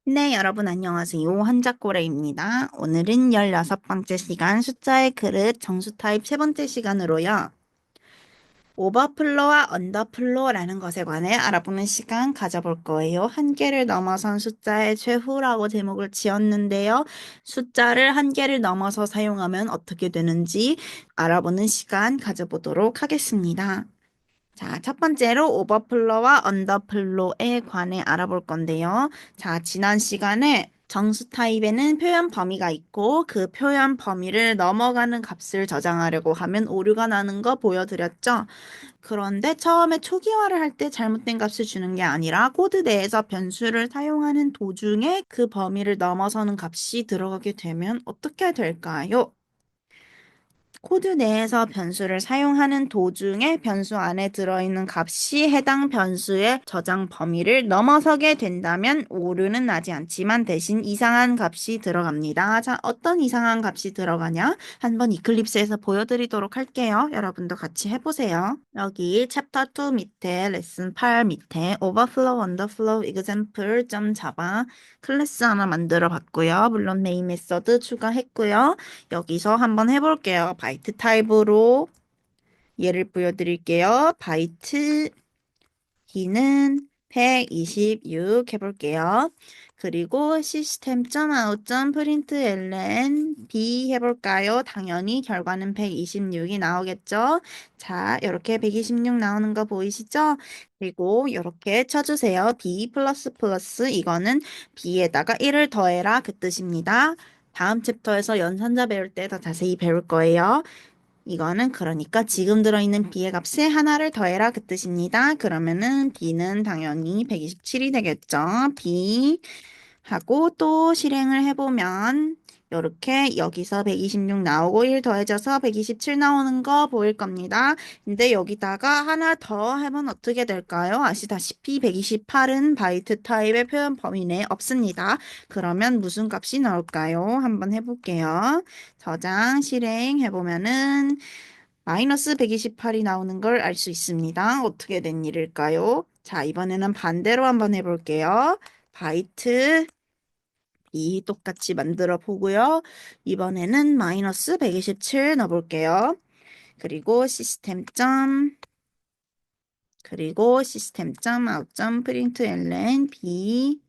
네, 여러분 안녕하세요. 한자꼬레입니다. 오늘은 16번째 시간 숫자의 그릇 정수 타입 세 번째 시간으로요. 오버플로와 언더플로라는 것에 관해 알아보는 시간 가져볼 거예요. 한 개를 넘어선 숫자의 최후라고 제목을 지었는데요. 숫자를 한 개를 넘어서 사용하면 어떻게 되는지 알아보는 시간 가져보도록 하겠습니다. 자, 첫 번째로 오버플로와 언더플로에 관해 알아볼 건데요. 자, 지난 시간에 정수 타입에는 표현 범위가 있고 그 표현 범위를 넘어가는 값을 저장하려고 하면 오류가 나는 거 보여드렸죠. 그런데 처음에 초기화를 할 때 잘못된 값을 주는 게 아니라 코드 내에서 변수를 사용하는 도중에 그 범위를 넘어서는 값이 들어가게 되면 어떻게 될까요? 코드 내에서 변수를 사용하는 도중에 변수 안에 들어있는 값이 해당 변수의 저장 범위를 넘어서게 된다면 오류는 나지 않지만 대신 이상한 값이 들어갑니다. 자, 어떤 이상한 값이 들어가냐? 한번 이클립스에서 보여드리도록 할게요. 여러분도 같이 해보세요. 여기 챕터 2 밑에 레슨 8 밑에 overflow, underflow, example 점 자바 클래스 하나 만들어 봤고요. 물론 메인 메서드 추가했고요. 여기서 한번 해볼게요. 바이트 타입으로 예를 보여드릴게요. 바이트 B는 126 해볼게요. 그리고 system.out.println B 해볼까요? 당연히 결과는 126이 나오겠죠? 자, 이렇게 126 나오는 거 보이시죠? 그리고 이렇게 쳐주세요. B 플러스 플러스 이거는 B에다가 1을 더해라 그 뜻입니다. 다음 챕터에서 연산자 배울 때 더 자세히 배울 거예요. 이거는 그러니까 지금 들어있는 b의 값에 하나를 더해라 그 뜻입니다. 그러면은 b는 당연히 127이 되겠죠. b 하고 또 실행을 해보면 이렇게 여기서 126 나오고 1 더해져서 127 나오는 거 보일 겁니다. 근데 여기다가 하나 더 하면 어떻게 될까요? 아시다시피 128은 바이트 타입의 표현 범위 내에 없습니다. 그러면 무슨 값이 나올까요? 한번 해볼게요. 저장 실행 해보면은 마이너스 128이 나오는 걸 알 수 있습니다. 어떻게 된 일일까요? 자, 이번에는 반대로 한번 해볼게요. 바이트 이 똑같이 만들어 보고요. 이번에는 마이너스 127 넣어볼게요. 그리고 시스템 아웃 프린트 ln b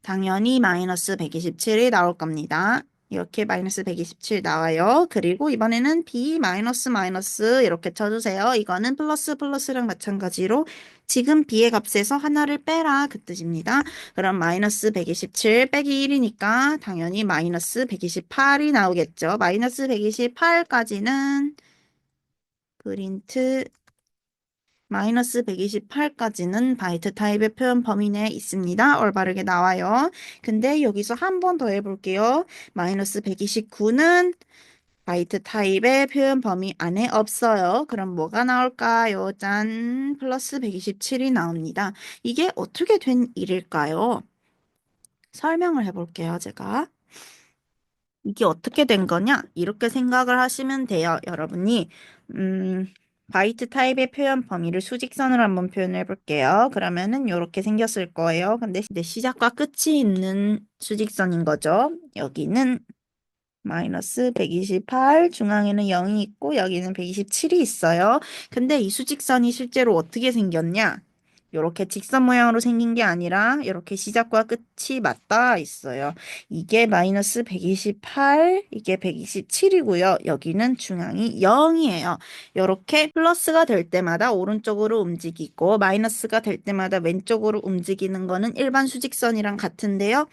당연히 마이너스 127이 나올 겁니다. 이렇게 마이너스 127 나와요. 그리고 이번에는 b 마이너스 마이너스 이렇게 쳐주세요. 이거는 플러스 플러스랑 마찬가지로 지금 b의 값에서 하나를 빼라 그 뜻입니다. 그럼 마이너스 127 빼기 1이니까 당연히 마이너스 128이 나오겠죠. 마이너스 128까지는 프린트 마이너스 128까지는 바이트 타입의 표현 범위 내에 있습니다. 올바르게 나와요. 근데 여기서 한 번 더 해볼게요. 마이너스 129는 바이트 타입의 표현 범위 안에 없어요. 그럼 뭐가 나올까요? 짠! 플러스 127이 나옵니다. 이게 어떻게 된 일일까요? 설명을 해볼게요, 제가. 이게 어떻게 된 거냐? 이렇게 생각을 하시면 돼요. 여러분이 음, 바이트 타입의 표현 범위를 수직선으로 한번 표현해 볼게요. 그러면은 이렇게 생겼을 거예요. 근데 시작과 끝이 있는 수직선인 거죠. 여기는 마이너스 128, 중앙에는 0이 있고 여기는 127이 있어요. 근데 이 수직선이 실제로 어떻게 생겼냐? 이렇게 직선 모양으로 생긴 게 아니라 이렇게 시작과 끝이 맞닿아 있어요. 이게 마이너스 128, 이게 127이고요. 여기는 중앙이 0이에요. 이렇게 플러스가 될 때마다 오른쪽으로 움직이고 마이너스가 될 때마다 왼쪽으로 움직이는 거는 일반 수직선이랑 같은데요.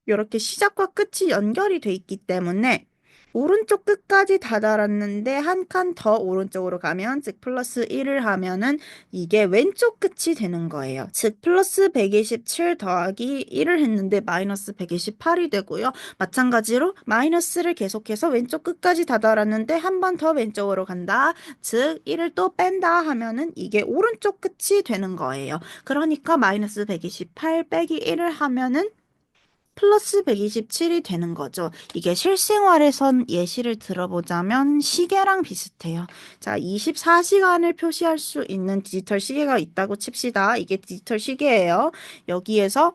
이렇게 시작과 끝이 연결이 돼 있기 때문에 오른쪽 끝까지 다다랐는데 한 칸 더 오른쪽으로 가면 즉 플러스 1을 하면은 이게 왼쪽 끝이 되는 거예요. 즉 플러스 127 더하기 1을 했는데 마이너스 128이 되고요. 마찬가지로 마이너스를 계속해서 왼쪽 끝까지 다다랐는데 한 번 더 왼쪽으로 간다. 즉 1을 또 뺀다 하면은 이게 오른쪽 끝이 되는 거예요. 그러니까 마이너스 128 빼기 1을 하면은 플러스 127이 되는 거죠. 이게 실생활에선 예시를 들어보자면 시계랑 비슷해요. 자, 24시간을 표시할 수 있는 디지털 시계가 있다고 칩시다. 이게 디지털 시계예요. 여기에서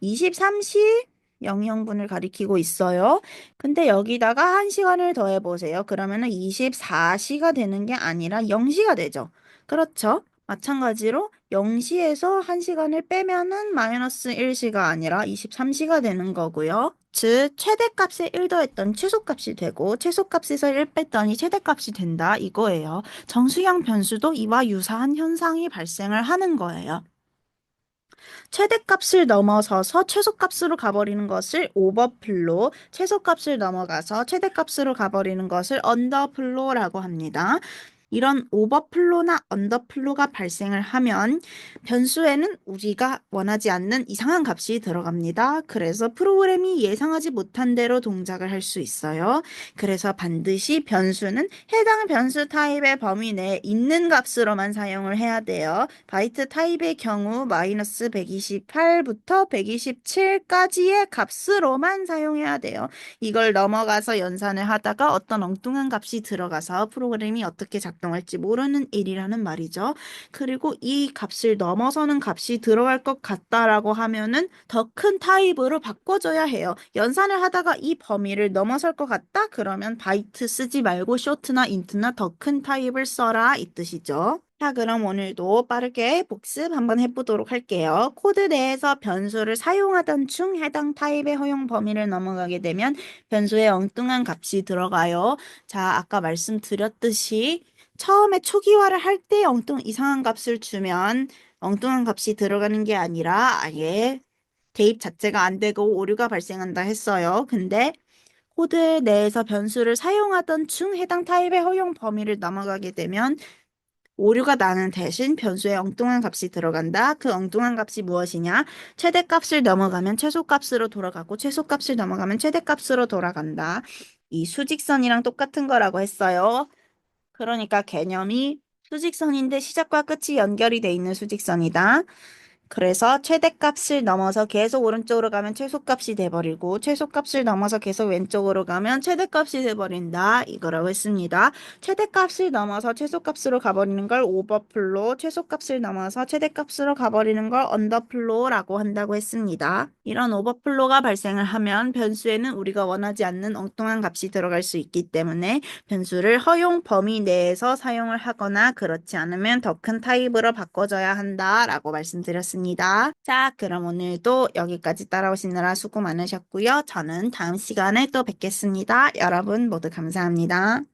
23시 00분을 가리키고 있어요. 근데 여기다가 1시간을 더해 보세요. 그러면은 24시가 되는 게 아니라 0시가 되죠. 그렇죠? 마찬가지로 0시에서 1시간을 빼면은 마이너스 1시가 아니라 23시가 되는 거고요. 즉, 최대값에 1 더했던 최소값이 되고, 최소값에서 1 뺐더니 최대값이 된다, 이거예요. 정수형 변수도 이와 유사한 현상이 발생을 하는 거예요. 최대값을 넘어서서 최소값으로 가버리는 것을 오버플로, 최소값을 넘어가서 최대값으로 가버리는 것을 언더플로라고 합니다. 이런 오버플로나 언더플로가 발생을 하면 변수에는 우리가 원하지 않는 이상한 값이 들어갑니다. 그래서 프로그램이 예상하지 못한 대로 동작을 할 수 있어요. 그래서 반드시 변수는 해당 변수 타입의 범위 내에 있는 값으로만 사용을 해야 돼요. 바이트 타입의 경우 마이너스 128부터 127까지의 값으로만 사용해야 돼요. 이걸 넘어가서 연산을 하다가 어떤 엉뚱한 값이 들어가서 프로그램이 어떻게 작동할지 모르는 일이라는 말이죠. 그리고 이 값을 넘어서는 값이 들어갈 것 같다라고 하면은 더 큰 타입으로 바꿔줘야 해요. 연산을 하다가 이 범위를 넘어설 것 같다? 그러면 바이트 쓰지 말고 쇼트나 인트나 더 큰 타입을 써라, 이 뜻이죠. 자, 그럼 오늘도 빠르게 복습 한번 해보도록 할게요. 코드 내에서 변수를 사용하던 중 해당 타입의 허용 범위를 넘어가게 되면 변수에 엉뚱한 값이 들어가요. 자, 아까 말씀드렸듯이 처음에 초기화를 할 때 이상한 값을 주면 엉뚱한 값이 들어가는 게 아니라 아예 대입 자체가 안 되고 오류가 발생한다 했어요. 근데 코드 내에서 변수를 사용하던 중 해당 타입의 허용 범위를 넘어가게 되면 오류가 나는 대신 변수에 엉뚱한 값이 들어간다. 그 엉뚱한 값이 무엇이냐? 최대값을 넘어가면 최소값으로 돌아가고 최소값을 넘어가면 최대값으로 돌아간다. 이 수직선이랑 똑같은 거라고 했어요. 그러니까 개념이 수직선인데 시작과 끝이 연결이 돼 있는 수직선이다. 그래서 최대값을 넘어서 계속 오른쪽으로 가면 최소값이 돼버리고 최소값을 넘어서 계속 왼쪽으로 가면 최대값이 돼버린다. 이거라고 했습니다. 최대값을 넘어서 최소값으로 가버리는 걸 오버플로, 최소값을 넘어서 최대값으로 가버리는 걸 언더플로라고 한다고 했습니다. 이런 오버플로가 발생을 하면 변수에는 우리가 원하지 않는 엉뚱한 값이 들어갈 수 있기 때문에 변수를 허용 범위 내에서 사용을 하거나 그렇지 않으면 더 큰 타입으로 바꿔줘야 한다라고 말씀드렸습니다. 자, 그럼 오늘도 여기까지 따라오시느라 수고 많으셨고요. 저는 다음 시간에 또 뵙겠습니다. 여러분 모두 감사합니다.